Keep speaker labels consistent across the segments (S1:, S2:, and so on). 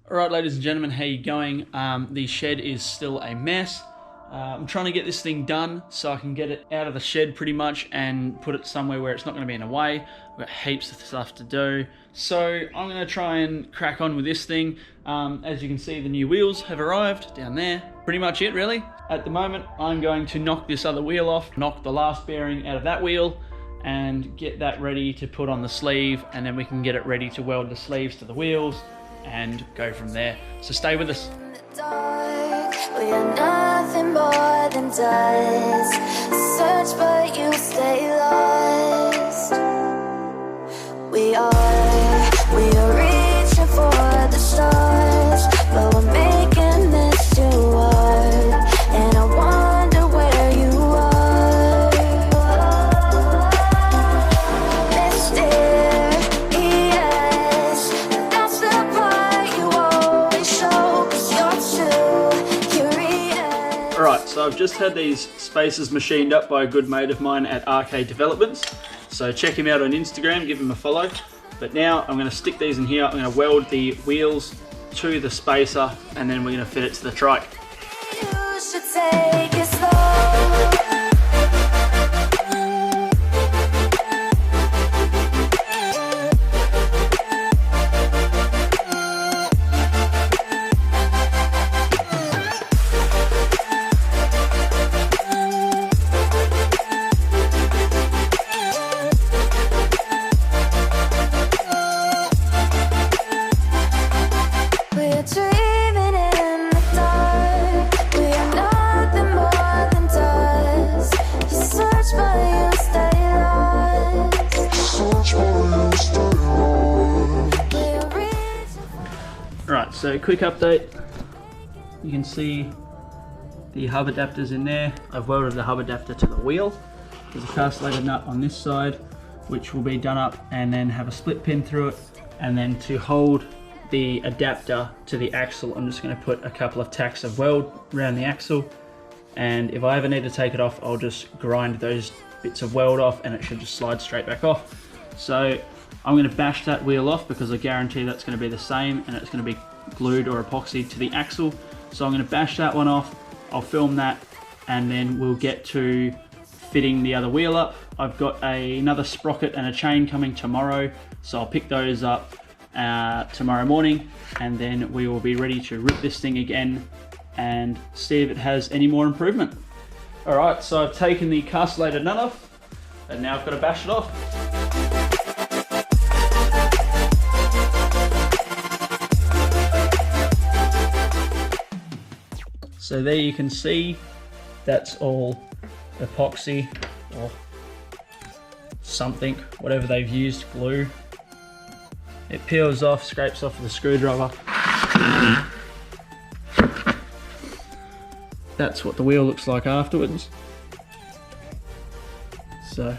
S1: Alright ladies and gentlemen, how you going? The shed is still a mess. I'm trying to get this thing done so I can get it out of the shed pretty much and put it somewhere where it's not going to be in the way. I've got heaps of stuff to do. So I'm going to try and crack on with this thing. As you can see, the new wheels have arrived down there. Pretty much it really. At the moment, I'm going to knock this other wheel off, knock the last bearing out of that wheel and get that ready to put on the sleeve, and then we can get it ready to weld the sleeves to the wheels and go from there. So stay with us.
S2: We are nothing more than dust. Search but you stay lost. We are reaching for the stars, but we're making this too hard. And I wonder where you are. Mysterious, that's the part you always show, 'cause you're too curious.
S1: Alright, so I've just had these spacers machined up by a good mate of mine at Arcade Developments. So check him out on Instagram, give him a follow. But now I'm going to stick these in here, I'm going to weld the wheels to the spacer, and then we're going to fit it to the trike.
S2: You should take it slow. We're dreaming in the dark. We are nothing more than dust. You search but you stay lost. We're reaching.
S1: Right, so quick update. You can see the hub adapters in there. I've welded the hub adapter to the wheel. There's a castellated nut on this side, which will be done up and then have a split pin through it. And then to hold the adapter to the axle, I'm just going to put a couple of tacks of weld around the axle. And if I ever need to take it off, I'll just grind those bits of weld off and it should just slide straight back off. So I'm going to bash that wheel off because I guarantee that's going to be the same and it's going to be glued or epoxied to the axle. So I'm going to bash that one off, I'll film that, and then we'll get to fitting the other wheel up. I've got another sprocket and a chain coming tomorrow, so I'll pick those up tomorrow morning, and then we will be ready to rip this thing again and see if it has any more improvement. Alright, so I've taken the castellated nut off and now I've got to bash it off. So there you can see that's all epoxy or something, whatever they've used, glue. It peels off, scrapes off with a screwdriver. That's what the wheel looks like afterwards. So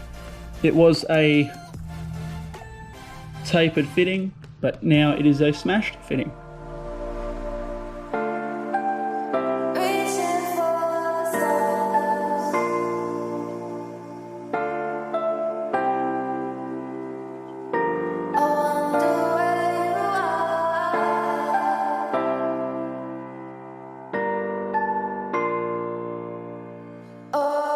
S1: it was a tapered fitting, but now it is a smashed fitting.
S2: Reaching for stars. I wonder where you are. Oh.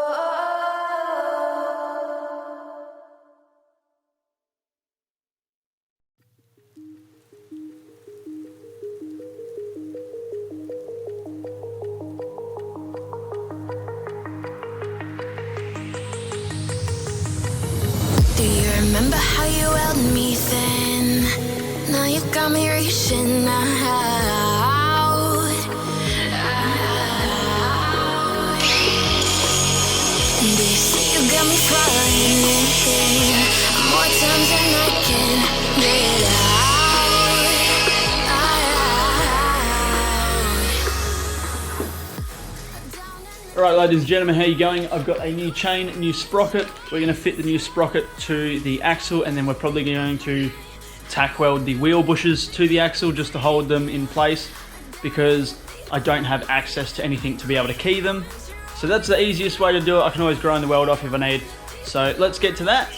S2: Do you remember how you held me then? Now you got me reaching out. Do you see you got me falling in more times than I can get out.
S1: Alright ladies and gentlemen, how you going? I've got a new chain, new sprocket. We're going to fit the new sprocket to the axle, and then we're probably going to tack weld the wheel bushes to the axle just to hold them in place, because I don't have access to anything to be able to key them. So that's the easiest way to do it. I can always grind the weld off if I need. So let's get to that.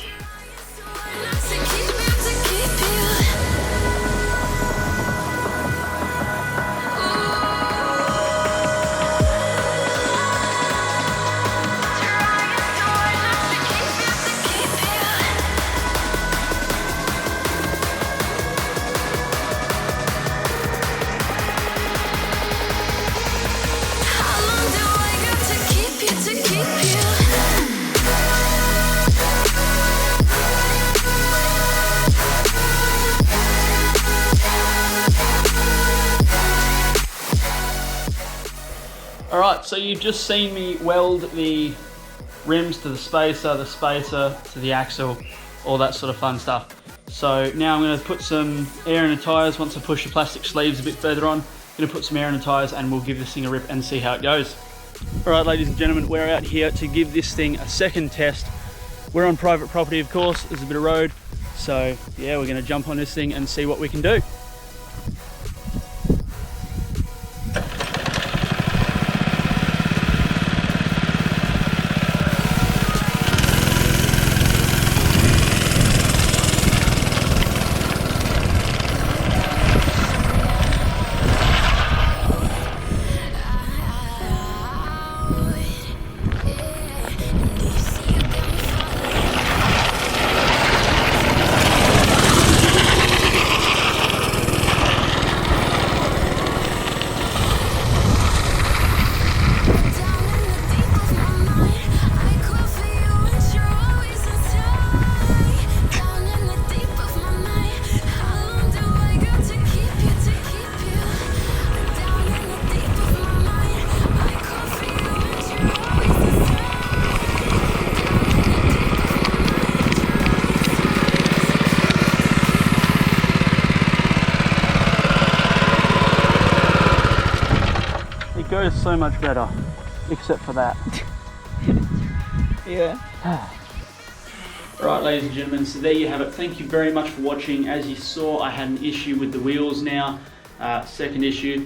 S1: Alright, so you've just seen me weld the rims to the spacer to the axle, all that sort of fun stuff. So now I'm going to put some air in the tyres. Once I push the plastic sleeves a bit further on, I'm going to put some air in the tyres and we'll give this thing a rip and see how it goes. Alright ladies and gentlemen, we're out here to give this thing a second test. We're on private property of course, there's a bit of road. So yeah, we're going to jump on this thing and see what we can do. It goes so much better, except for that.
S3: Yeah.
S1: Right, ladies and gentlemen, so there you have it. Thank you very much for watching. As you saw, I had an issue with the wheels now. Second issue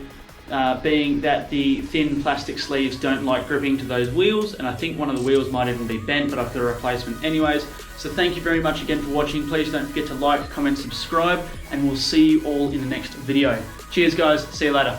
S1: being that the thin plastic sleeves don't like gripping to those wheels, and I think one of the wheels might even be bent, but I've got a replacement anyways. So thank you very much again for watching. Please don't forget to like, comment, subscribe, and we'll see you all in the next video. Cheers guys, see you later.